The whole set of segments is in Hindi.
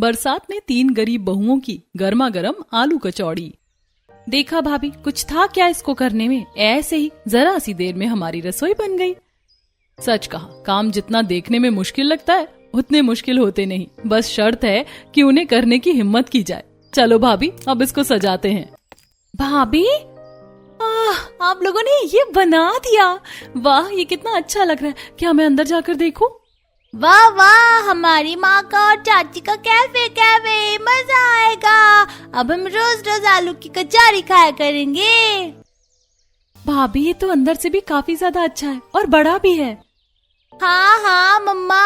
बरसात में 3 गरीब बहुओं की गर्मा गर्म आलू कचौड़ी। देखा भाभी, कुछ था क्या इसको करने में, ऐसे ही जरा सी देर में हमारी रसोई बन गई। सच कहा, काम जितना देखने में मुश्किल लगता है उतने मुश्किल होते नहीं, बस शर्त है कि उन्हें करने की हिम्मत की जाए। चलो भाभी, अब इसको सजाते हैं। भाभी, आप लोगों ने ये बना दिया, वाह, ये कितना अच्छा लग रहा है। क्या मैं अंदर जाकर देखूं? वाह वाह, हमारी माँ का और चाची का कैफे कैफे, मजा आएगा। अब हम रोज रोज आलू की कचौरी खाया करेंगे। भाभी, ये तो अंदर से भी काफी ज्यादा अच्छा है और बड़ा भी है। हाँ हाँ मम्मा।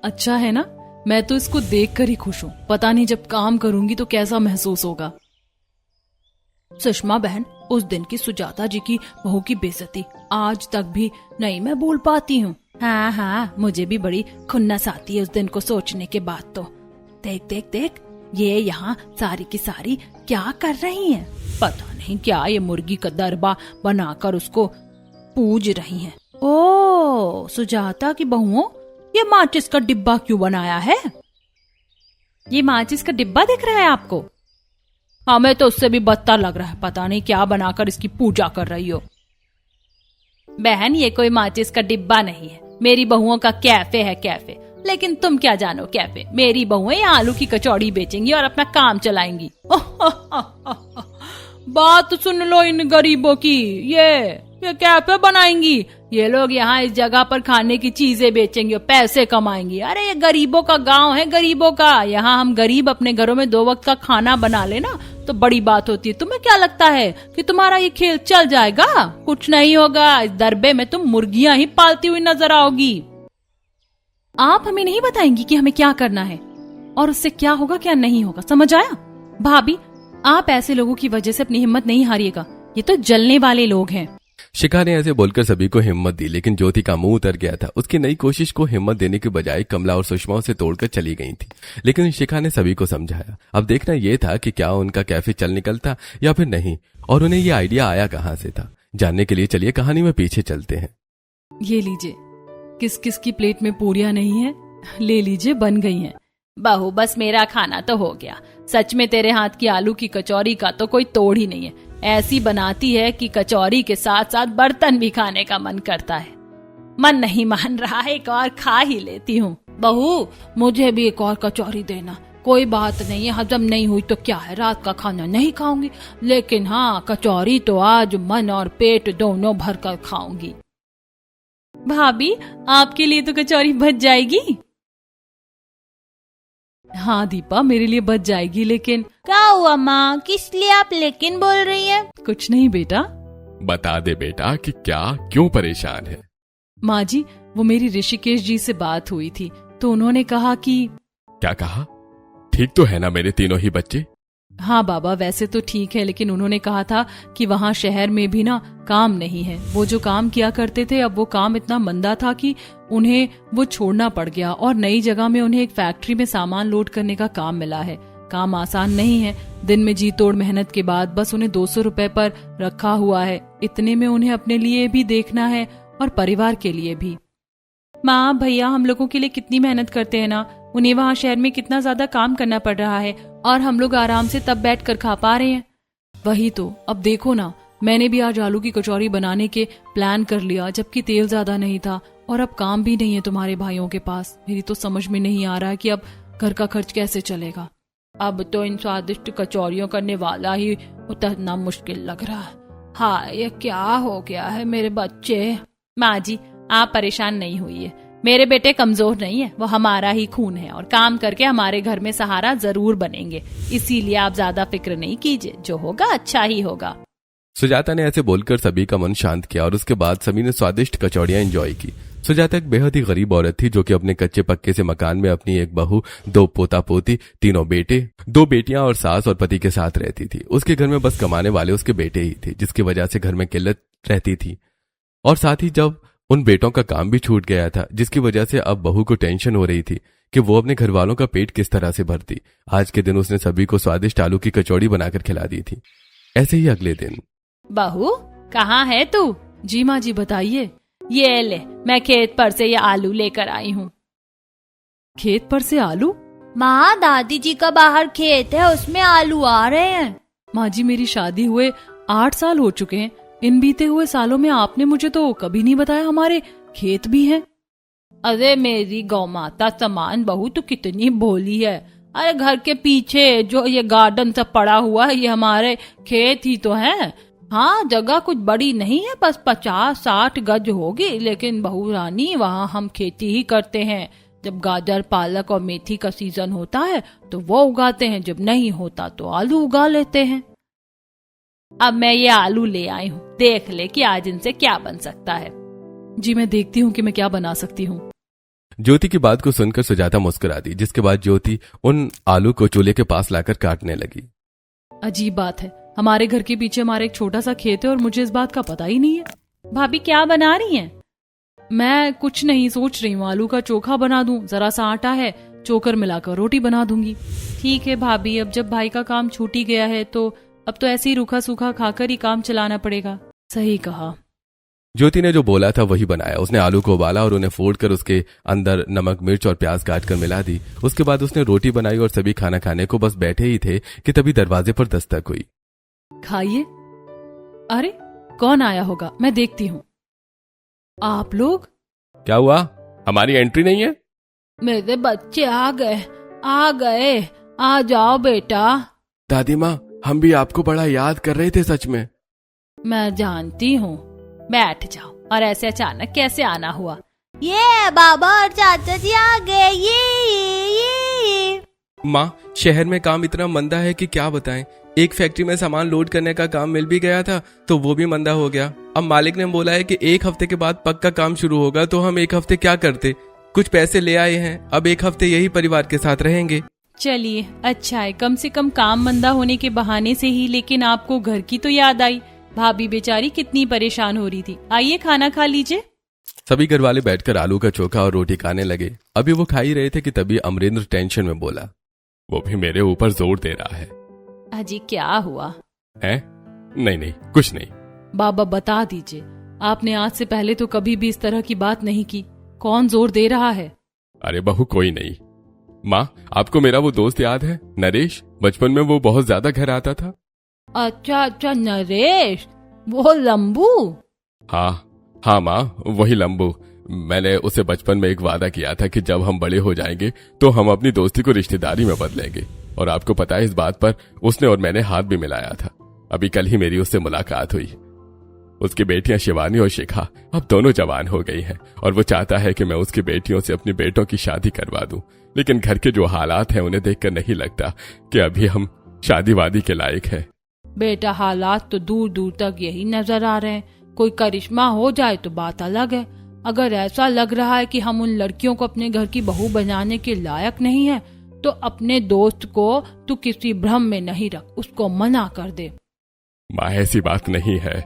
अच्छा है ना? मैं तो इसको देखकर ही खुश हूँ। पता नहीं जब काम करूंगी तो कैसा महसूस होगा। सुषमा बहन, उस दिन की सुजाता जी की बहू की बेइज्जती आज तक भी नहीं मैं भूल पाती हूँ। हाँ हाँ, मुझे भी बड़ी खुन्नस आती है उस दिन को सोचने के बाद तो। देख देख देख, ये यहाँ सारी की सारी क्या कर रही हैं? पता नहीं क्या ये मुर्गी का दरबा बनाकर उसको पूज रही हैं। ओ, सुजाता की बहुओं, ये माचिस का डिब्बा क्यों बनाया है? ये माचिस का डिब्बा दिख रहा है आपको? हमें तो उससे भी बदतर लग रहा है। पता नहीं क्या बनाकर इसकी पूजा कर रही हो। बहन, ये कोई माचिस का डिब्बा नहीं है, मेरी बहुओं का कैफे है, कैफे। लेकिन तुम क्या जानो कैफे? मेरी बहुएं यहाँ आलू की कचौड़ी बेचेंगी और अपना काम चलाएंगी। बात सुन लो इन गरीबों की, ये कैफे बनाएंगी। ये लोग यहाँ इस जगह पर खाने की चीजें बेचेंगे और पैसे कमाएंगी। अरे ये गरीबों का गांव है, गरीबों का। यहाँ हम गरीब अपने घरों में 2 वक्त का खाना बना लेना तो बड़ी बात होती है। तुम्हें क्या लगता है कि तुम्हारा ये खेल चल जाएगा? कुछ नहीं होगा। इस दरबे में तुम मुर्गियां ही पालती हुई नजर आओगी। आप हमें नहीं बताएंगी कि हमें क्या करना है और उससे क्या होगा क्या नहीं होगा, समझ आया? भाभी, आप ऐसे लोगों की वजह से अपनी हिम्मत नहीं हारिएगा। ये तो जलने वाले लोग हैं। शिखा ने ऐसे बोलकर सभी को हिम्मत दी, लेकिन ज्योति का मुंह उतर गया था। उसकी नई कोशिश को हिम्मत देने के बजाय कमला और सुषमा उसे तोड़कर चली गई थी। लेकिन शिखा ने सभी को समझाया। अब देखना यह था कि क्या उनका कैफे चल निकलता या फिर नहीं, और उन्हें यह आइडिया आया कहां से था। जानने के लिए चलिए कहानी में पीछे चलते हैं। ये लीजिए, किस किस की प्लेट में पूरियां नहीं है, ले लीजिए, बन गई हैं। बहू, बस मेरा खाना तो हो गया। सच में तेरे हाथ की आलू की कचौरी का तो कोई तोड़ ही नहीं है। ऐसी बनाती है कि कचौरी के साथ साथ बर्तन भी खाने का मन करता है। मन नहीं मान रहा है, एक और खा ही लेती हूँ। बहू, मुझे भी एक और कचौरी देना। कोई बात नहीं है, हजम नहीं हुई तो क्या है, रात का खाना नहीं खाऊंगी, लेकिन हाँ, कचौरी तो आज मन और पेट दोनों भर कर खाऊंगी। भाभी, आपके लिए तो कचौरी बच जाएगी। हाँ दीपा, मेरे लिए बच जाएगी, लेकिन क्या हुआ माँ, किस लिए आप लेकिन बोल रही हैं? कुछ नहीं बेटा। बता दे बेटा कि क्या, क्यों परेशान है? माँ जी, वो मेरी ऋषिकेश जी से बात हुई थी तो उन्होंने कहा कि। क्या कहा? ठीक तो है ना मेरे तीनों ही बच्चे? हाँ बाबा, वैसे तो ठीक है, लेकिन उन्होंने कहा था कि वहाँ शहर में भी ना काम नहीं है। वो जो काम किया करते थे, अब वो काम इतना मंदा था कि उन्हें वो छोड़ना पड़ गया और नई जगह में उन्हें एक फैक्ट्री में सामान लोड करने का काम मिला है। काम आसान नहीं है। दिन में जी तोड़ मेहनत के बाद बस उन्हें 200 रुपए पर रखा हुआ है। इतने में उन्हें अपने लिए भी देखना है और परिवार के लिए भी। माँ भैया, हम लोगों के लिए कितनी मेहनत करते हैं ना, उन्हें वहाँ शहर में कितना ज्यादा काम करना पड़ रहा है और हम लोग आराम से तब बैठ कर खा पा रहे हैं। वही तो, अब देखो ना, मैंने भी आज आलू की कचौरी बनाने के प्लान कर लिया, जबकि तेल ज्यादा नहीं था और अब काम भी नहीं है तुम्हारे भाइयों के पास। मेरी तो समझ में नहीं आ रहा है कि अब घर का खर्च कैसे चलेगा। अब तो इन स्वादिष्ट कचौरियों करने वाला ही उतरना मुश्किल लग रहा है। हाँ, ये क्या हो गया है मेरे बच्चे। माँ जी, आप परेशान नहीं हुई। मेरे बेटे कमजोर नहीं है, वो हमारा ही खून है और काम करके हमारे घर में सहारा जरूर बनेंगे। इसीलिए आप ज्यादा फिक्र नहीं कीजिए, जो होगा अच्छा ही होगा। सुजाता ने ऐसे बोलकर सभी का मन शांत किया और उसके बाद सभी ने स्वादिष्ट कचौड़ियां एंजॉय की। सुजाता एक बेहद ही गरीब औरत थी जो कि अपने कच्चे पक्के से मकान में अपनी एक बहू, 2 पोता पोती, 3 बेटे, 2 बेटियां और सास और पति के साथ रहती थी। उसके घर में बस कमाने वाले उसके बेटे ही थे, जिसकी वजह से घर में किल्लत रहती थी। और साथ ही जब उन बेटों का काम भी छूट गया था, जिसकी वजह से अब बहू को टेंशन हो रही थी कि वो अपने घर वालों का पेट किस तरह से भरती। आज के दिन उसने सभी को स्वादिष्ट आलू की कचौड़ी बनाकर खिला दी थी। ऐसे ही अगले दिन। बहू, कहाँ है तू? जी माँ जी, बताइए। ये ले, मैं खेत पर से ये आलू लेकर आई हूँ। खेत पर से आलू? माँ, दादी जी का बाहर खेत है, उसमें आलू आ रहे हैं। माँ जी, मेरी शादी हुए 8 साल हो चुके हैं। इन बीते हुए सालों में आपने मुझे तो कभी नहीं बताया हमारे खेत भी हैं। अरे मेरी गौ माता समान बहू तो कितनी भोली है। अरे घर के पीछे जो ये गार्डन सब पड़ा हुआ है, ये हमारे खेत ही तो है। हाँ, जगह कुछ बड़ी नहीं है, बस 50-60 गज होगी, लेकिन बहू रानी वहाँ हम खेती ही करते हैं। जब गाजर, पालक और मेथी का सीजन होता है तो वो उगाते हैं, जब नहीं होता तो आलू उगा लेते हैं। अब मैं ये आलू ले आई हूँ, देख ले कि आज इनसे क्या बन सकता है। जी, मैं देखती हूँ कि मैं क्या बना सकती हूँ। ज्योति की बात को सुनकर सुजाता मुस्कुरा दी, जिसके बाद ज्योति उन आलू को चूल्हे के पास लाकर काटने लगी। अजीब बात है, हमारे घर के पीछे हमारा एक छोटा सा खेत है और मुझे इस बात का पता ही नहीं है। भाभी क्या बना रही हैं? मैं कुछ नहीं, सोच रही हूँ आलू का चोखा बना दूं, जरा सा आटा है, चोकर मिलाकर रोटी बना दूंगी। ठीक है भाभी, अब जब भाई का काम छूट ही गया है तो अब तो ऐसे ही रूखा सूखा खाकर ही काम चलाना पड़ेगा। सही कहा। ज्योति ने जो बोला था वही बनाया। उसने आलू को उबाला और उन्हें फोड़कर उसके अंदर नमक, मिर्च और प्याज काटकर मिला दी। उसके बाद उसने रोटी बनाई और सभी खाना खाने को बस बैठे ही थे कि तभी दरवाजे पर दस्तक हुई। खाइए। अरे कौन आया होगा, मैं देखती हूँ। आप लोग? क्या हुआ, हमारी एंट्री नहीं है? मेरे बच्चे आ गए, आ जाओ बेटा। दादी माँ, हम भी आपको बड़ा याद कर रहे थे सच में। मैं जानती हूँ, बैठ जाओ। और ऐसे अचानक कैसे आना हुआ? ये बाबा और चाचा जी आ गए। ये माँ, शहर में काम इतना मंदा है कि क्या बताएं। एक फैक्ट्री में सामान लोड करने का काम मिल भी गया था तो वो भी मंदा हो गया। अब मालिक ने बोला है कि 1 हफ्ते के बाद पक्का काम शुरू होगा, तो हम 1 हफ्ते क्या करते। कुछ पैसे ले आए हैं, अब 1 हफ्ते यही परिवार के साथ रहेंगे। चलिए अच्छा है, कम से कम काम मंदा होने के बहाने से ही लेकिन आपको घर की तो याद आई। भाभी बेचारी कितनी परेशान हो रही थी। आइए खाना खा लीजिए। सभी घर वाले बैठकर आलू का चोखा और रोटी खाने लगे। अभी वो खा ही रहे थे कि तभी अमरेंद्र टेंशन में बोला, वो भी मेरे ऊपर जोर दे रहा है। अजी क्या हुआ है? नहीं, कुछ नहीं। बाबा बता दीजिए, आपने आज से पहले तो कभी भी इस तरह की बात नहीं की। कौन जोर दे रहा है? अरे बहू, कोई नहीं। माँ, आपको मेरा वो दोस्त याद है, नरेश? बचपन में वो बहुत ज्यादा घर आता था। अच्छा, नरेश, वो लंबू? हाँ माँ, वही लंबू। मैंने उसे बचपन में एक वादा किया था कि जब हम बड़े हो जाएंगे तो हम अपनी दोस्ती को रिश्तेदारी में बदलेंगे। और आपको पता है, इस बात पर उसने और मैंने हाथ भी मिलाया था। अभी कल ही मेरी उससे मुलाकात हुई। उसकी बेटियां शिवानी और शिखा अब दोनों जवान हो गई हैं और वो चाहता है कि मैं उसकी बेटियों से अपनी बेटों की शादी करवा दूं। लेकिन घर के जो हालात हैं उन्हें देखकर नहीं लगता कि अभी हम शादी वादी के लायक हैं। बेटा, हालात तो दूर दूर तक यही नजर आ रहे हैं। कोई करिश्मा हो जाए तो बात अलग है। अगर ऐसा लग रहा है कि हम उन लड़कियों को अपने घर की बहू बनाने के लायक नहीं है तो अपने दोस्त को तू किसी भ्रम में नहीं रख, उसको मना कर दे। माँ, ऐसी बात नहीं है।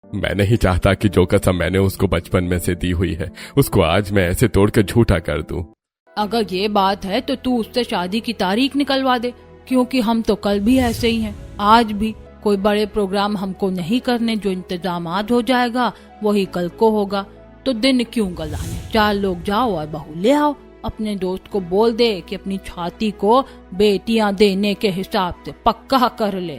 मैं नहीं चाहता कि जो कसम मैंने उसको बचपन में से दी हुई है उसको आज मैं ऐसे तोड़कर झूठा कर दूं। अगर ये बात है तो तू उससे शादी की तारीख निकलवा दे, क्योंकि हम तो कल भी ऐसे ही हैं, आज भी। कोई बड़े प्रोग्राम हमको नहीं करने, जो इंतजामात हो जाएगा वही कल को होगा। तो दिन क्यों गलाने, 4 लोग जाओ और बहू ले आओ। अपने दोस्त को बोल दे कि अपनी छाती को बेटियां देने के हिसाब से पक्का कर ले।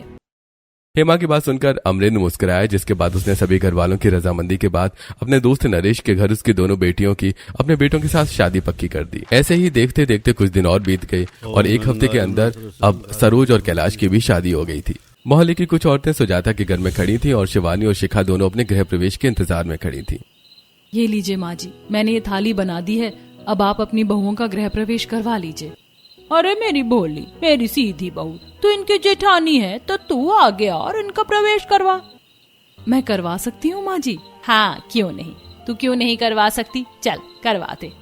हेमा की बात सुनकर अमरेंद्र मुस्कुराया, जिसके बाद उसने सभी घर वालों की रजामंदी के बाद अपने दोस्त नरेश के घर उसकी दोनों बेटियों की अपने बेटों के साथ शादी पक्की कर दी। ऐसे ही देखते देखते कुछ दिन और बीत गए और 1 हफ्ते के अंदर अब सरोज और कैलाश की भी शादी हो गई थी। मोहल्ले की कुछ औरतें सुजाता के घर में खड़ी थी और शिवानी और शिखा दोनों अपने गृह प्रवेश के इंतजार में खड़ी थी। ये लीजिए माँ जी, मैंने ये थाली बना दी है, अब आप अपनी बहुओं का गृह प्रवेश करवा लीजिए। अरे मेरी भोली, मेरी सीधी बहू, तू इनकी जेठानी है तो तू आ गया और इनका प्रवेश करवा। मैं करवा सकती हूँ माँ जी। हाँ, क्यों नहीं, तू क्यों नहीं करवा सकती? चल करवाते।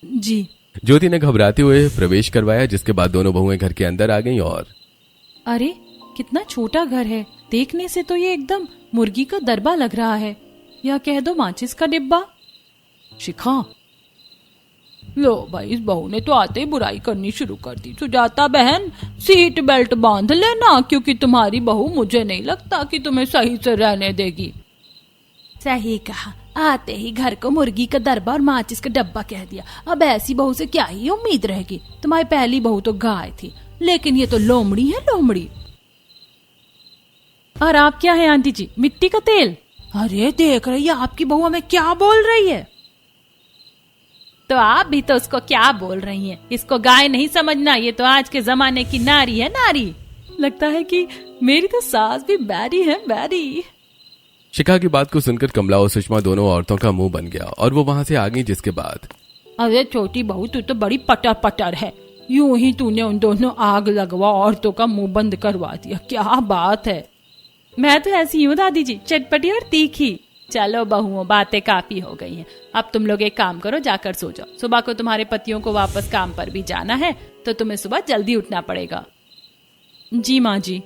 जी। ज्योति ने घबराते हुए प्रवेश करवाया, जिसके बाद दोनों बहुएं घर के अंदर आ गईं और अरे कितना छोटा घर है, देखने से तो ये एकदम मुर्गी का दरबा लग रहा है, या कह दो माचिस का डिब्बा। शिखा, लो भाई, इस बहू ने तो आते ही बुराई करनी शुरू कर दी। सुजाता बहन, सीट बेल्ट बांध लेना, क्योंकि तुम्हारी बहू मुझे नहीं लगता कि तुम्हें सही से रहने देगी। सही कहा, आते ही घर को मुर्गी का दरबा और माचिस का डब्बा कह दिया। अब ऐसी बहू से क्या ही उम्मीद रहेगी। तुम्हारी पहली बहू तो गाय थी, लेकिन ये तो लोमड़ी है, लोमड़ी। और आप क्या है आंटी जी, मिट्टी का तेल? अरे देख रही है आपकी बहू हमें क्या बोल रही है। तो आप भी तो उसको क्या बोल रही हैं? इसको गाय नहीं समझना, ये तो आज के जमाने की नारी है, नारी। लगता है कि मेरी तो सास भी बैरी है, बैरी। शिखा की बात को सुनकर कमला और सुषमा दोनों औरतों का मुंह बन गया और वो वहां से आ गई, जिसके बाद अरे छोटी बहू तू तो बड़ी पटर पटर है, यूं ही तूने उन दोनों आग लगवा औरतों का मुंह बंद करवा दिया, क्या बात है। मैं तो ऐसी हूँ दादी जी, चटपटी और तीखी। चलो बहुओं, बातें काफी हो गई हैं। अब तुम लोग एक काम करो, जाकर सो जाओ। सुबह को तुम्हारे पतियों को वापस काम पर भी जाना है, तो तुम्हें सुबह जल्दी उठना पड़ेगा। जी माँ जी।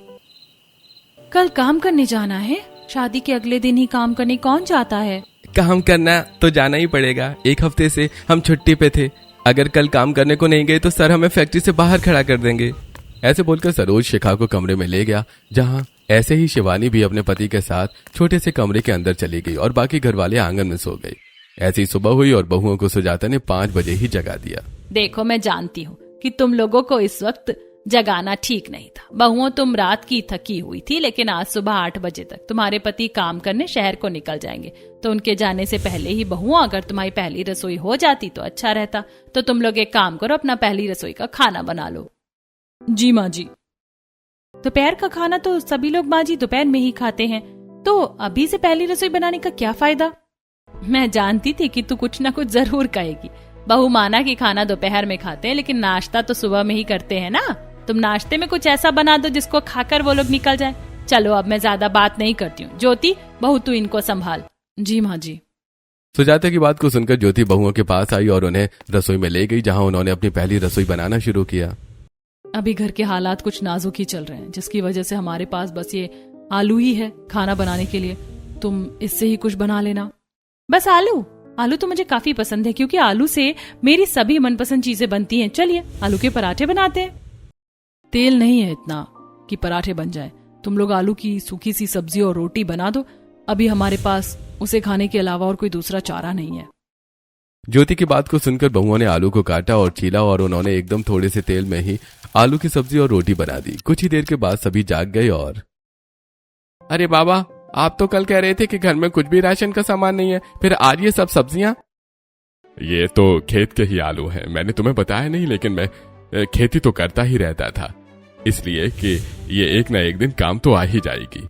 कल काम करने जाना है? शादी के अगले दिन ही काम करने कौन जाता है? काम करना तो जाना ही पड़ेगा। एक हफ्ते से हम छुट्टी पे थे, अगर कल काम करने को नहीं गए तो सर हमें फैक्ट्री से बाहर खड़ा कर देंगे। ऐसे बोलकर सरोज शिखा को कमरे में ले गया, जहां ऐसे ही शिवानी भी अपने पति के साथ छोटे से कमरे के अंदर चली गई और बाकी घरवाले आंगन में सो गए। ऐसी सुबह हुई और बहुओं को सुजाता ने 5 बजे ही जगा दिया। देखो, मैं जानती हूँ कि तुम लोगों को इस वक्त जगाना ठीक नहीं था। बहुओं, तुम रात की थकी हुई थी, लेकिन आज सुबह 8 बजे तक तुम्हारे पति काम करने शहर को निकल जाएंगे, तो उनके जाने से पहले ही बहुओं अगर तुम्हारी पहली रसोई हो जाती तो अच्छा रहता। तो तुम लोग एक काम करो, अपना पहली रसोई का खाना बना लो। जी माँ जी। दोपहर का खाना तो सभी लोग माँ जी दोपहर में ही खाते हैं, तो अभी से पहली रसोई बनाने का क्या फायदा? मैं जानती थी कि तू कुछ ना कुछ जरूर कहेगी। बहू, माना कि खाना दोपहर में खाते हैं, लेकिन नाश्ता तो सुबह में ही करते हैं ना। तुम नाश्ते में कुछ ऐसा बना दो जिसको खाकर वो लोग निकल जाए। चलो, अब मैं ज्यादा बात नहीं करती हूँ। ज्योति, बहू तू इनको संभाल। जी माँ जी। सुजाता की बात को सुनकर ज्योति बहुओं के पास आई और उन्हें रसोई में ले गई, जहां उन्होंने अपनी पहली रसोई बनाना शुरू किया। अभी घर के हालात कुछ नाजुक ही चल रहे हैं, जिसकी वजह से हमारे पास बस ये आलू ही है खाना बनाने के लिए। तुम इससे ही कुछ बना लेना। बस आलू? आलू तो मुझे काफी पसंद है, क्योंकि आलू से मेरी सभी मनपसंद चीजें बनती हैं। चलिए आलू के पराठे बनाते हैं। तेल नहीं है इतना कि पराठे बन जाए। तुम लोग आलू की सूखी सी सब्जी और रोटी बना दो। अभी हमारे पास उसे खाने के अलावा और कोई दूसरा चारा नहीं है। ज्योति की बात को सुनकर बहुओं ने आलू को काटा और छीला और उन्होंने एकदम थोड़े से तेल में ही आलू की सब्जी और रोटी बना दी। कुछ ही देर के बाद सभी जाग गए और अरे बाबा, आप तो कल कह रहे थे कि घर में कुछ भी राशन का सामान नहीं है, फिर आज ये सब सब्जियां? ये तो खेत के ही आलू हैं, मैंने तुम्हें बताया नहीं, लेकिन मैं खेती तो करता ही रहता था, इसलिए कि ये एक ना एक दिन काम तो आ ही जाएगी।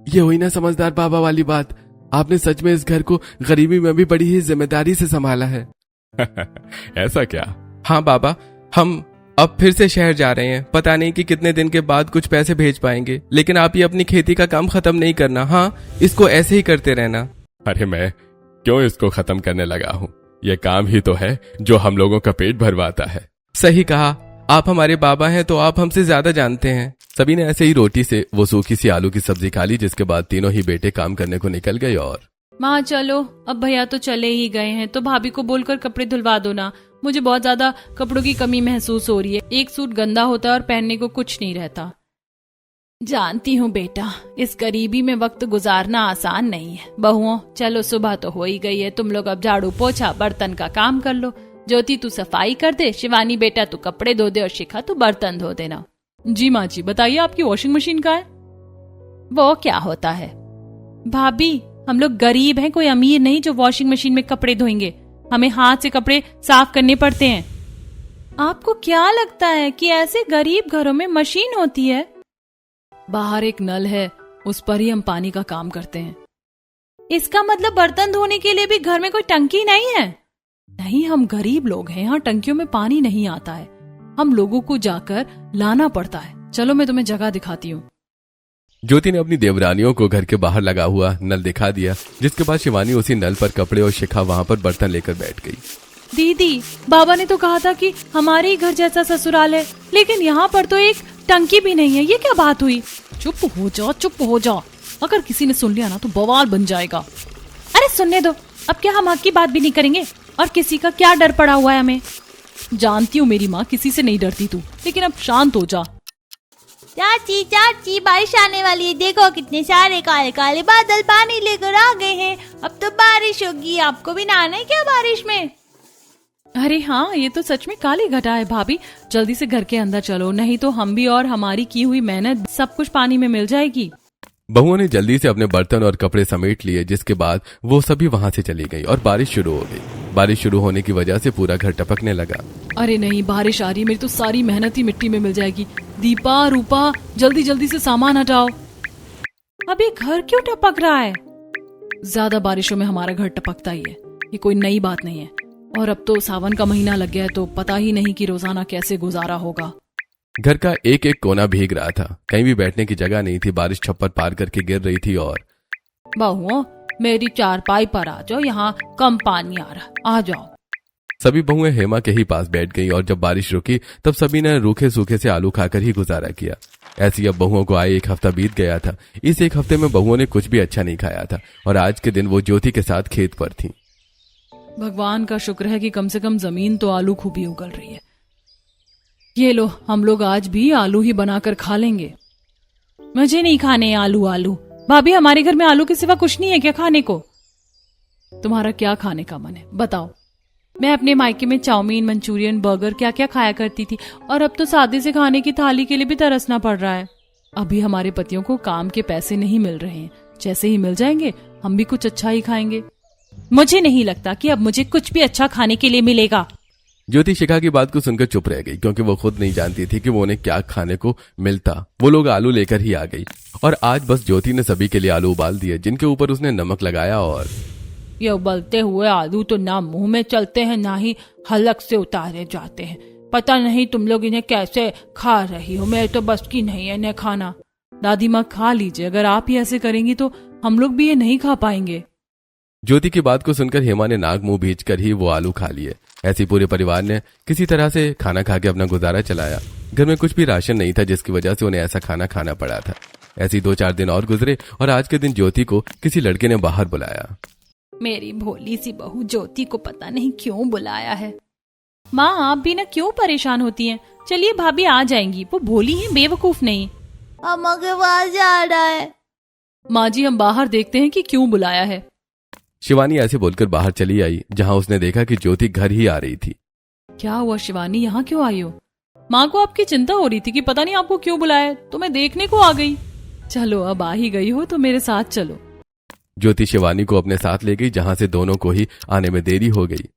ये हुई ना समझदार बाबा वाली बात। आपने सच में इस घर को गरीबी में भी बड़ी ही जिम्मेदारी से संभाला है। ऐसा क्या? हाँ बाबा, हम अब फिर से शहर जा रहे हैं। पता नहीं कि कितने दिन के बाद कुछ पैसे भेज पाएंगे, लेकिन आप ये अपनी खेती का काम खत्म नहीं करना। हाँ, इसको ऐसे ही करते रहना। अरे मैं क्यों इसको खत्म करने लगा हूँ? ये काम ही तो है जो हम लोगों का पेट भरवाता है। सही कहा, आप हमारे बाबा हैं तो आप हमसे ज्यादा जानते हैं। सभी ने ऐसे ही रोटी से वो सूखी सी आलू की सब्जी खा ली, जिसके बाद तीनों ही बेटे काम करने को निकल गए। और माँ चलो, अब भैया तो चले ही गए हैं, तो भाभी को बोलकर कपड़े धुलवा दो ना। मुझे बहुत ज्यादा कपड़ों की कमी महसूस हो रही है। एक सूट गंदा होता है और पहनने को कुछ नहीं रहता। जानती हूँ बेटा, इस गरीबी में वक्त गुजारना आसान नहीं है। बहुओं, चलो सुबह तो हो ही गई है, तुम लोग अब झाड़ू पोछा बर्तन का काम कर लो। ज्योति तू सफाई कर दे, शिवानी बेटा तू कपड़े धो दे और शिखा तू बर्तन धो देना। जी माँ जी। बताइए, आपकी वॉशिंग मशीन कहाँ है? वो क्या होता है? भाभी, हम लोग गरीब हैं, कोई अमीर नहीं जो वॉशिंग मशीन में कपड़े धोएंगे। हमें हाथ से कपड़े साफ करने पड़ते हैं। आपको क्या लगता है कि ऐसे गरीब घरों में मशीन होती है? बाहर एक नल है, उस पर ही हम पानी का काम करते हैं। इसका मतलब बर्तन धोने के लिए भी घर में कोई टंकी नहीं है? नहीं, हम गरीब लोग हैं, यहाँ टंकियों में पानी नहीं आता है। हम लोगों को जाकर लाना पड़ता है। चलो मैं तुम्हें जगह दिखाती हूँ। ज्योति ने अपनी देवरानियों को घर के बाहर लगा हुआ नल दिखा दिया, जिसके बाद शिवानी उसी नल पर कपड़े और शिखा वहां पर बर्तन लेकर बैठ गई। दीदी, बाबा ने तो कहा था कि हमारे ही घर जैसा ससुराल है, लेकिन यहाँ पर तो एक टंकी भी नहीं है। ये क्या बात हुई? चुप हो जाओ, चुप हो जाओ। अगर किसी ने सुन लिया ना तो बवाल बन जाएगा। अरे सुनने दो, अब क्या हम हक की बात भी नहीं करेंगे? और किसी का क्या डर पड़ा हुआ है हमें? जानती हूँ मेरी माँ, किसी से नहीं डरती तू, लेकिन अब शांत हो जा। चाची चाची बारिश आने वाली है, देखो कितने सारे काले काले बादल पानी लेकर आ गए हैं। अब तो बारिश होगी। आपको भी नहाना है क्या बारिश में? अरे हाँ, ये तो सच में काली घटा है भाभी। जल्दी से घर के अंदर चलो, नहीं तो हम भी और हमारी की हुई मेहनत सब कुछ पानी में मिल जाएगी। बहुओं ने जल्दी से अपने बर्तन और कपड़े समेट लिए, जिसके बाद वो सभी वहां से चली गई और बारिश शुरू हो गई। बारिश शुरू होने की वजह से पूरा घर टपकने लगा। अरे नहीं, बारिश आ रही, मेरी तो सारी मेहनत ही मिट्टी में मिल जाएगी। दीपा, रूपा, जल्दी जल्दी से सामान हटाओ। अब ये घर क्यों टपक रहा है? ज्यादा बारिशों में हमारा घर टपकता ही है, ये कोई नई बात नहीं है। और अब तो सावन का महीना लग गया है, तो पता ही नहीं कि रोजाना कैसे गुजारा होगा। घर का एक एक कोना भीग रहा था, कहीं भी बैठने की जगह नहीं थी। बारिश छप्पर पार करके गिर रही थी। और बहुओं, मेरी चारपाई पर आ जाओ, यहाँ कम पानी आ रहा, आ जाओ। सभी बहुएं हेमा के ही पास बैठ गईं और जब बारिश रुकी तब सभी ने रूखे सूखे से आलू खाकर ही गुजारा किया। ऐसी अब बहुओं को आए एक हफ्ता बीत गया था। इस एक हफ्ते में बहुओं ने कुछ भी अच्छा नहीं खाया था और आज के दिन वो ज्योति के साथ खेत पर थी। भगवान का शुक्र है कि कम से कम जमीन तो आलू खूबी उगल रही है। ये लो, हम लोग आज भी आलू ही बनाकर खा लेंगे। मुझे नहीं खाने आलू। आलू भाभी, हमारे घर में आलू के सिवा कुछ नहीं है क्या खाने को? तुम्हारा क्या खाने का मन है बताओ। मैं अपने मायके में चाउमीन, मंचूरियन, बर्गर क्या क्या खाया करती थी, और अब तो सादे से खाने की थाली के लिए भी तरसना पड़ रहा है। अभी हमारे पतियों को काम के पैसे नहीं मिल रहे हैं, जैसे ही मिल जाएंगे हम भी कुछ अच्छा ही खाएंगे। मुझे नहीं लगता कि अब मुझे कुछ भी अच्छा खाने के लिए मिलेगा। ज्योति शिखा की बात को सुनकर चुप रह गई, क्योंकि वो खुद नहीं जानती थी कि वो उन्हें क्या खाने को मिलता। वो लोग आलू लेकर ही आ गई और आज बस ज्योति ने सभी के लिए आलू उबाल दिए, जिनके ऊपर उसने नमक लगाया। और ये उबलते हुए आलू तो ना मुंह में चलते हैं, ना ही हलक से उतारे जाते हैं। पता नहीं तुम लोग इन्हें कैसे खा रही हो, मेरे तो बस की नहीं है इन्हें खाना। दादी माँ, खा लीजिए, अगर आप ही ऐसे करेंगी तो हम लोग भी ये नहीं खा पाएंगे। ज्योति की बात को सुनकर हेमा ने नाक मुंह भींच कर ही वो आलू खा लिए। ऐसी पूरे परिवार ने किसी तरह से खाना खा के अपना गुजारा चलाया। घर में कुछ भी राशन नहीं था, जिसकी वजह से उन्हें ऐसा खाना खाना पड़ा था। ऐसी 2-4 दिन और गुजरे और आज के दिन ज्योति को किसी लड़के ने बाहर बुलाया। मेरी भोली सी बहू ज्योति को पता नहीं क्यों बुलाया है। माँ, आप भी ना क्यों परेशान होती हैं? चलिए भाभी आ जाएंगी, वो भोली है, बेवकूफ नहीं। अम्मा के पास जा रहा है। माँ जी, हम बाहर देखते हैं कि क्यों बुलाया है। शिवानी ऐसे बोलकर बाहर चली आई, जहां उसने देखा कि ज्योति घर ही आ रही थी। क्या हुआ शिवानी, यहाँ क्यों आई हो? माँ को आपकी चिंता हो रही थी कि पता नहीं आपको क्यों बुलाया, तो मैं देखने को आ गई। चलो, अब आ ही गई हो तो मेरे साथ चलो। ज्योति शिवानी को अपने साथ ले गई, जहां से दोनों को ही आने में देरी हो गई।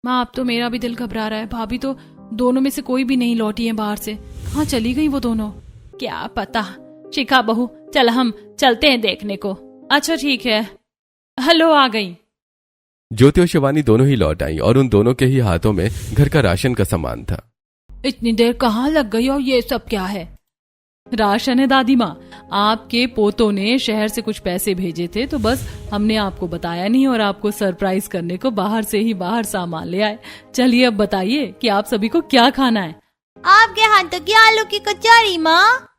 माँ, अब तो मेरा भी दिल घबरा रहा है। भाभी तो दोनों में से कोई भी नहीं लौटी है बाहर से। कहाँ चली गई वो दोनों? क्या पता। शिखा बहू, चल हम चलते हैं देखने को। अच्छा ठीक है, हेलो, आ गई। ज्योति और शिवानी दोनों ही लौट आई और उन दोनों के ही हाथों में घर का राशन का सामान था। इतनी देर कहाँ लग गई और ये सब क्या है? राशन है दादी माँ, आपके पोतों ने शहर से कुछ पैसे भेजे थे, तो बस हमने आपको बताया नहीं और आपको सरप्राइज करने को बाहर से ही बाहर सामान ले आए। चलिए अब बताइए कि आप सभी को क्या खाना है। आपके हाथों की आलू की कचौड़ी माँ।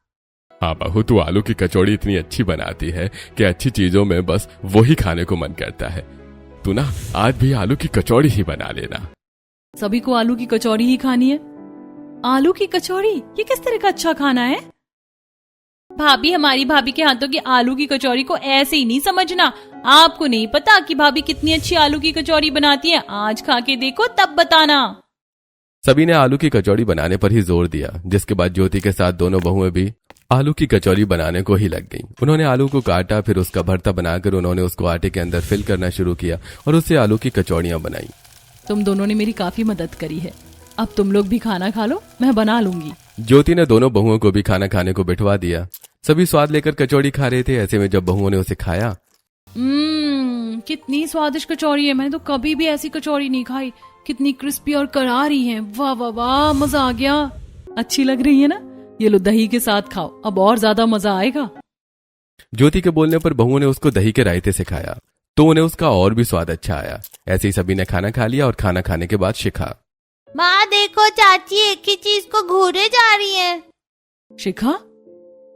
हाँ बहू, तू आलू की कचौड़ी इतनी अच्छी बनाती है कि अच्छी चीजों में बस वही खाने को मन करता है। तू ना आज भी आलू की कचौड़ी ही बना लेना। सभी को आलू की कचौड़ी ही खानी है? आलू की कचौड़ी, ये किस तरह का अच्छा खाना है? भाभी, हमारी भाभी के हाथों की आलू की कचौड़ी को ऐसे ही नहीं समझना। आपको नहीं पता कि भाभी कितनी अच्छी आलू की कचौड़ी बनाती है। आज खा के देखो तब बताना। सभी ने आलू की कचौड़ी बनाने पर ही जोर दिया, जिसके बाद ज्योति के साथ दोनों बहुएं भी आलू की कचौड़ी बनाने को ही लग गईं। उन्होंने आलू को काटा, फिर उसका भरता बनाकर उन्होंने उसको आटे के अंदर फिल करना शुरू किया और उससे आलू की कचौड़ियां बनाई। तुम दोनों ने मेरी काफी मदद करी है, अब तुम लोग भी खाना खा लो, मैं बना लूंगी। ज्योति ने दोनों बहुओं को भी खाना खाने को बिठवा दिया। सभी स्वाद लेकर कचौड़ी खा रहे थे। ऐसे में जब बहुओं ने उसे खाया, कितनी स्वादिष्ट कचौड़ी है, मैंने तो कभी भी ऐसी कचौड़ी नहीं खाई। कितनी क्रिस्पी और करारी है, वाह वाह वाह, मजा आ गया। अच्छी लग रही है ना? ये लो, दही के साथ खाओ, अब और ज्यादा मजा आएगा। ज्योति के बोलने पर बहुओं ने उसको दही के रायते से खाया, तो उन्हें उसका और भी स्वाद अच्छा आया। ऐसे ही सभी ने खाना खा लिया और खाना खाने के बाद शिखा, माँ देखो, चाची एक ही चीज को घूरे जा रही है। शिखा,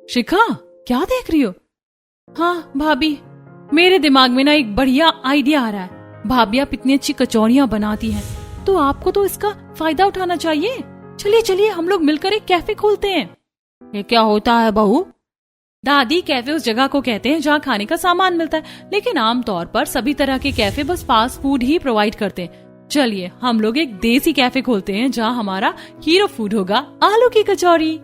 शिखा, क्या देख रही हो? हाँ भाभी, मेरे दिमाग में ना एक बढ़िया आइडिया आ रहा है। भाभी आप इतनी अच्छी कचौड़ियाँ बनाती हैं, तो आपको तो इसका फायदा उठाना चाहिए। चलिए चलिए, हम लोग मिलकर एक कैफे खोलते हैं। ये क्या होता है बहू? दादी, कैफे उस जगह को कहते हैं जहाँ खाने का सामान मिलता है, लेकिन आमतौर पर सभी तरह के कैफे बस फास्ट फूड ही प्रोवाइड करते हैं। चलिए हम लोग एक देसी कैफे खोलते हैं जहाँ हमारा हीरो फूड होगा आलू की कचौरी।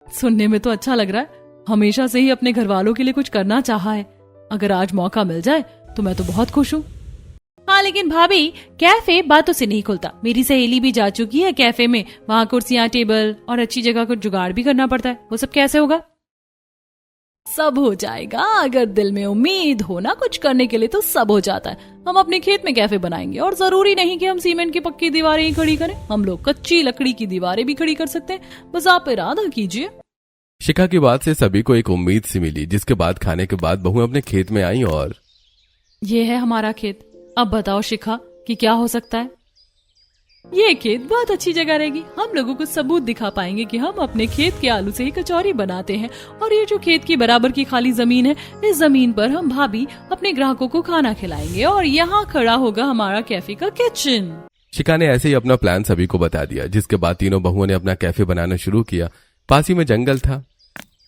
सुनने में तो अच्छा लग रहा है। हमेशा से ही अपने घर वालों के लिए कुछ करना चाहा है। अगर आज मौका मिल जाए तो मैं तो बहुत खुश हूँ। हाँ लेकिन भाभी, कैफे बातों से नहीं खुलता। मेरी सहेली भी जा चुकी है कैफे में। वहाँ कुर्सियाँ, टेबल और अच्छी जगह को जुगाड़ भी करना पड़ता है। वो सब कैसे होगा? सब हो जाएगा। अगर दिल में उम्मीद हो ना कुछ करने के लिए तो सब हो जाता है। हम अपने खेत में कैफे बनाएंगे और जरूरी नहीं कि हम सीमेंट की पक्की दीवारें ही खड़ी करें। हम लोग कच्ची लकड़ी की दीवारें भी खड़ी कर सकते हैं। बस आप इरादा कीजिए। शिखा की बात से सभी को एक उम्मीद सी मिली, जिसके बाद खाने के बाद बहू अपने खेत में आई और ये है हमारा खेत। अब बताओ शिखा कि क्या हो सकता है? ये खेत बहुत अच्छी जगह रहेगी। हम लोगों को सबूत दिखा पाएंगे कि हम अपने खेत के आलू से ही कचौरी बनाते हैं। और ये जो खेत की बराबर की खाली जमीन है, इस जमीन पर हम भाभी अपने ग्राहकों को खाना खिलाएंगे और यहाँ खड़ा होगा हमारा कैफे का किचन। शिखा ने ऐसे ही अपना प्लान सभी को बता दिया, जिसके बाद तीनों बहुओं ने अपना कैफे बनाना शुरू किया। पास ही में जंगल था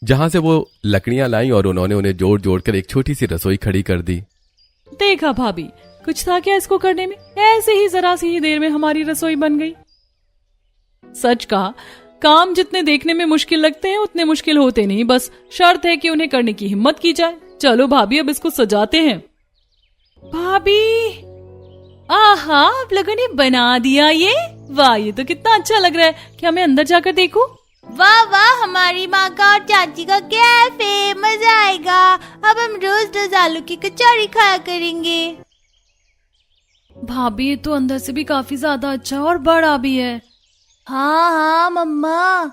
जहाँ से वो लकड़ियां लाई और उन्होंने उन्हें जोड़ जोड़ कर एक छोटी सी रसोई खड़ी कर दी। देखा भाभी, कुछ था क्या इसको करने में? ऐसे ही जरा सी ही देर में हमारी रसोई बन गई। सच कहा, काम जितने देखने में मुश्किल लगते हैं उतने मुश्किल होते नहीं। बस शर्त है कि उन्हें करने की हिम्मत की जाए। चलो भाभी, अब इसको सजाते हैं। भाभी, आहा, आप लोगों ने बना दिया ये। वाह, ये तो कितना अच्छा लग रहा है। क्या मैं अंदर जाकर देखूं? वाह वाह, हमारी माँ का और चाची का कैफे, मजा आएगा। अब हम रोज रोज आलू की कचौरी खाया करेंगे। भाभी, ये तो अंदर से भी काफी ज्यादा अच्छा और बड़ा भी है। हाँ हाँ मम्मा।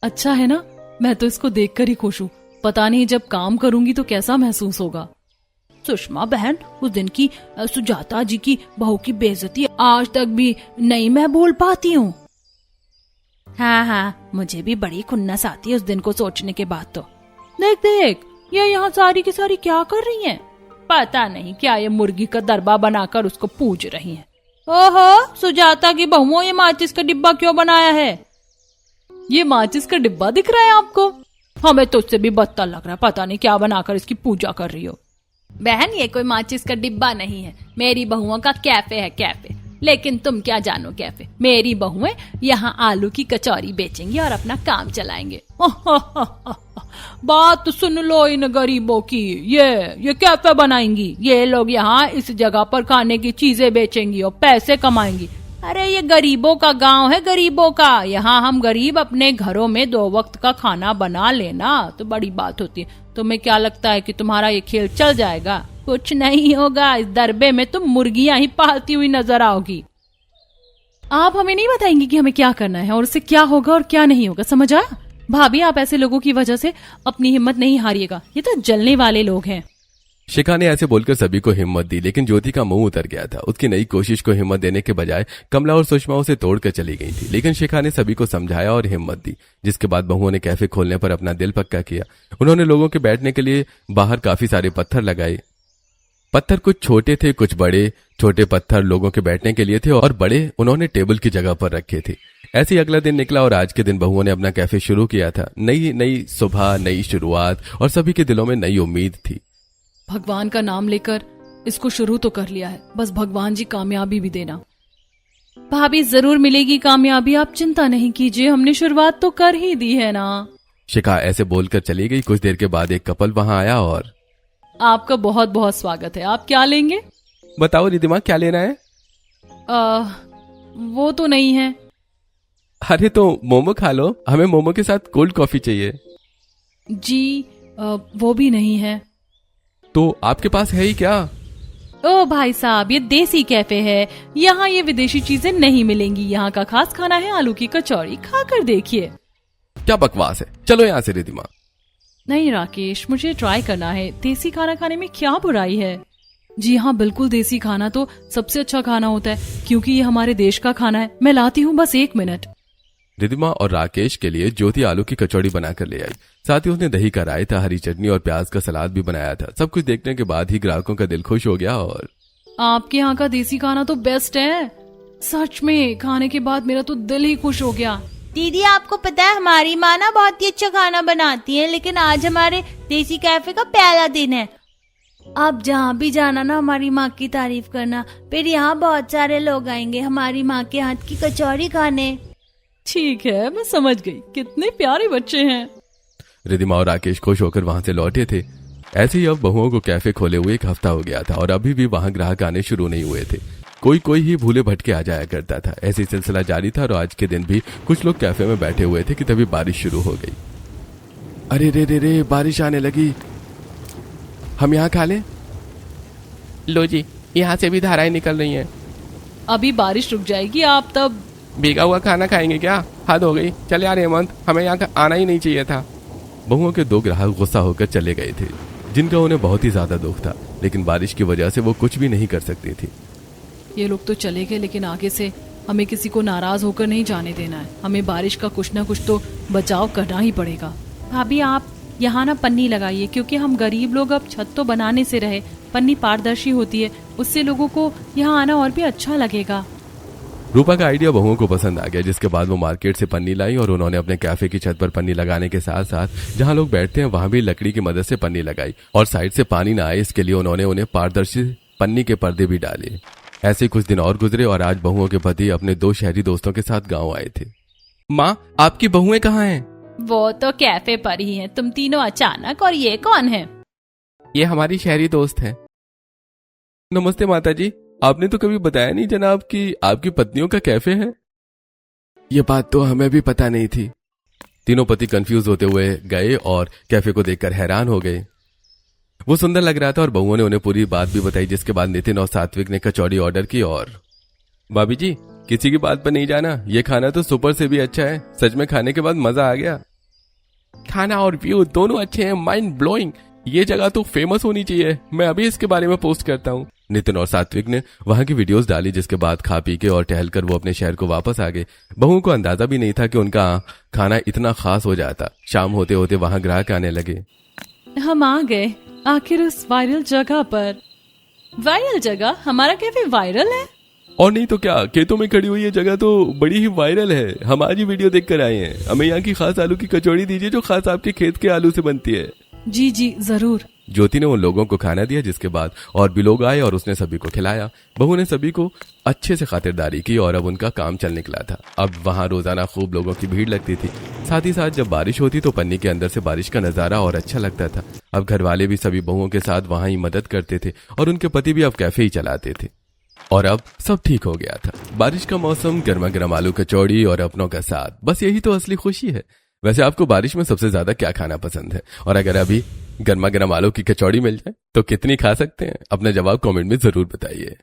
अच्छा है ना? मैं तो इसको देखकर ही खुश हूँ। पता नहीं जब काम करूंगी तो कैसा महसूस होगा। सुषमा बहन, उस दिन की सुजाता जी की बहू की बेइज्जती आज तक भी नहीं मैं भूल पाती हूँ। हाँ, मुझे भी बड़ी खुन्नस आती है उस दिन को सोचने के बाद। तो देख, ये यहाँ सारी की सारी क्या कर रही हैं? पता नहीं क्या ये मुर्गी का दरबा बनाकर उसको पूज रही हैं। ओहो, सुजाता की बहुओं, ये माचिस का डिब्बा क्यों बनाया है? ये माचिस का डिब्बा दिख रहा है आपको? हमें तो उससे भी बदतर लग रहा है। पता नहीं क्या बनाकर इसकी पूजा कर रही हो। बहन, ये कोई माचिस का डिब्बा नहीं है, मेरी बहुओं का कैफे है, कैफे। लेकिन तुम क्या जानो कैफे? मेरी बहुएं यहाँ आलू की कचौरी बेचेंगी और अपना काम चलाएंगे। बात सुन लो इन गरीबों की। ये कैफे बनाएंगी। ये लोग यहाँ इस जगह पर खाने की चीजें बेचेंगी और पैसे कमाएंगी। अरे ये गरीबों का गांव है, गरीबों का। यहाँ हम गरीब अपने घरों में 2 वक्त का खाना बना लेना तो बड़ी बात होती है। तुम्हें क्या लगता है कि तुम्हारा ये खेल चल जाएगा? कुछ नहीं होगा। इस दरबे में तुम मुर्गियां ही पालती हुई नजर आओगी। आप हमें नहीं बताएंगी कि हमें क्या करना है और उससे क्या होगा और क्या नहीं होगा, समझ आया? भाभी, आप ऐसे लोगों की वजह से अपनी हिम्मत नहीं हारिएगा। ये तो जलने वाले लोग हैं। शिखा ने ऐसे बोलकर सभी को हिम्मत दी, लेकिन ज्योति का मुंह उतर गया था। उसकी नई कोशिश को हिम्मत देने के बजाय कमला और सुषमा उसे तोड़कर चली गई थी। लेकिन शिखा ने सभी को समझाया और हिम्मत दी, जिसके बाद बहुओं ने कैफे खोलने पर अपना दिल पक्का किया। उन्होंने लोगों के बैठने के लिए बाहर काफी सारे पत्थर लगाए। पत्थर कुछ छोटे थे, कुछ बड़े। छोटे पत्थर लोगों के बैठने के लिए थे और बड़े उन्होंने टेबल की जगह पर रखे थे। ऐसे ही अगला दिन निकला और आज के दिन बहुओं ने अपना कैफे शुरू किया था। नई सुबह, नई शुरुआत और सभी के दिलों में नई उम्मीद थी। भगवान का नाम लेकर इसको शुरू तो कर लिया है, बस भगवान जी कामयाबी भी देना। भाभी, जरूर मिलेगी कामयाबी, आप चिंता नहीं कीजिए। हमने शुरुआत तो कर ही दी है ना। शिखा ऐसे बोलकर चली गई। कुछ देर के बाद एक कपल वहां आया और आपका बहुत बहुत स्वागत है। आप क्या लेंगे? बताओ रिद्धिमा, क्या लेना है? वो तो नहीं है। अरे तो मोमो खा लो। हमें मोमो के साथ कोल्ड कॉफी चाहिए। जी, वो भी नहीं है। तो आपके पास है ही क्या? ओ भाई साहब, ये देसी कैफे है। यहाँ ये विदेशी चीजें नहीं मिलेंगी। यहाँ का खास खाना है आलू की कचौरी। खाकर देखिए। क्या बकवास है, चलो यहाँ से रिद्धिमा। नहीं राकेश, मुझे ट्राई करना है। देसी खाना खाने में क्या बुराई है? जी हाँ, बिल्कुल देसी खाना तो सबसे अच्छा खाना होता है, क्योंकि ये हमारे देश का खाना है। मैं लाती हूँ, बस 1 मिनट। रिद्धिमा और राकेश के लिए ज्योति आलू की कचौड़ी बनाकर ले आई। साथ ही उसने दही का रायता, हरी चटनी और प्याज का सलाद भी बनाया था। सब कुछ देखने के बाद ही ग्राहकों का दिल खुश हो गया। और आपके यहाँ का देसी खाना तो बेस्ट है। सच में खाने के बाद मेरा तो दिल ही खुश हो गया। दीदी आपको पता है हमारी माँ ना बहुत ही अच्छा खाना बनाती है, लेकिन आज हमारे देसी कैफे का पहला दिन है। आप जहाँ भी जाना ना हमारी माँ की तारीफ करना, फिर यहाँ बहुत सारे लोग आएंगे हमारी माँ के हाथ की कचौरी खाने। ठीक है, मैं समझ गई। कितने प्यारे बच्चे हैं। रिद्धिमा और राकेश खुश होकर वहां से लौटे थे। ऐसे ही अब बहुओं को कैफे खोले हुए 1 हफ्ता हो गया था और अभी भी वहां ग्राहक आने शुरू नहीं हुए थे। कोई ही भूले भटके आ जाया करता था। ऐसी सिलसिला जारी था और आज के दिन भी कुछ लोग कैफे में बैठे हुए थे कि तभी बारिश शुरू हो गई। अरे रे बारिश आने लगी, हम यहाँ खा लें? लो जी, यहाँ से भी धाराएं निकल रही हैं। अभी बारिश रुक जाएगी, आप तब भीगा हुआ खाना खाएंगे क्या? हद हो गई। चल यार हेमंत, हमें यहाँ आना ही नहीं चाहिए था। बहुओं के 2 ग्राहक गुस्सा होकर चले गए थे, जिनका उन्हें बहुत ही ज्यादा दुख था, लेकिन बारिश की वजह से वो कुछ भी नहीं कर सकती थी। ये लोग तो चले गए, लेकिन आगे से हमें किसी को नाराज होकर नहीं जाने देना है। हमें बारिश का कुछ ना कुछ तो बचाव करना ही पड़ेगा। भाभी आप यहाँ ना पन्नी लगाइए, क्योंकि हम गरीब लोग अब छत तो बनाने से रहे, पन्नी पारदर्शी होती है, उससे लोगों को यहाँ आना और भी अच्छा लगेगा। रूपा का आइडिया बहुओं को पसंद आ गया, जिसके बाद वो मार्केट से पन्नी लाई और उन्होंने अपने कैफे की छत पर पन्नी लगाने के साथ साथ जहां लोग बैठते हैं वहां भी लकड़ी की मदद से पन्नी लगाई और साइड से पानी ना आए इसके लिए उन्होंने उन्हें पारदर्शी पन्नी के पर्दे भी डाले। ऐसे कुछ दिन और गुजरे और आज बहुओं के पति अपने 2 शहरी दोस्तों के साथ गाँव आए थे। माँ, आपकी बहुएं कहाँ हैं? वो तो कैफे पर ही हैं। तुम तीनों अचानक, और ये कौन है? ये हमारी शहरी दोस्त है। नमस्ते माता जी, आपने तो कभी बताया नहीं जनाब कि आपकी पत्नियों का कैफे है। ये बात तो हमें भी पता नहीं थी। तीनों पति कंफ्यूज होते हुए गए और कैफे को देखकर हैरान हो गए। वो सुंदर लग रहा था और बहुओं ने उन्हें पूरी बात भी बताई, जिसके बाद नितिन और सात्विक ने कचौड़ी ऑर्डर की और भाभी जी, किसी की बात पर नहीं जाना, ये खाना तो सुपर से भी अच्छा है। सच में खाने के बाद मजा आ गया। खाना और व्यू दोनों अच्छे हैं, माइंड ब्लोइंग। ये जगह तो फेमस होनी चाहिए। मैं अभी इसके बारे में पोस्ट करता हूँ। नितिन और सात्विक ने वहां की वीडियोस डाली, जिसके बाद खा पी के और टहलकर वो अपने शहर को वापस आ गए। बहुओं को अंदाजा भी नहीं था कि उनका खाना इतना खास हो जाता। शाम होते होते वहां ग्राहक आने लगे। हम आ गए आखिर उस वायरल जगह पर। वायरल जगह? हमारा कैफे वायरल है? और नहीं तो क्या, खेतों में खड़ी हुई ये जगह तो बड़ी ही वायरल है। हम आज ही वीडियो देखकर आए हैं। हमें यहाँ की खास आलू की कचौड़ी दीजिए, जो खास आपके खेत के आलू से बनती है। जी जरूर। ज्योति ने उन लोगों को खाना दिया, जिसके बाद और भी लोग आए और उसने सभी को खिलाया। बहू ने सभी को अच्छे से खातिरदारी की और अब उनका काम चल निकला था। अब वहां रोजाना खूब लोगों की भीड़ लगती थी। साथ ही साथ जब बारिश होती तो पन्नी के अंदर से बारिश का नजारा और अच्छा लगता था। अब घर वाले भी सभी बहुओं के साथ वहां ही मदद करते थे और उनके पति भी अब कैफे ही चलाते थे। और अब सब ठीक हो गया था। बारिश का मौसम, गर्मा गर्म आलू कचौड़ी और अपनों का साथ, बस यही तो असली खुशी है। वैसे आपको बारिश में सबसे ज्यादा क्या खाना पसंद है? और अगर अभी गर्मा गर्म आलू की कचौड़ी मिल जाए तो कितनी खा सकते हैं? अपना जवाब कमेंट में जरूर बताइए।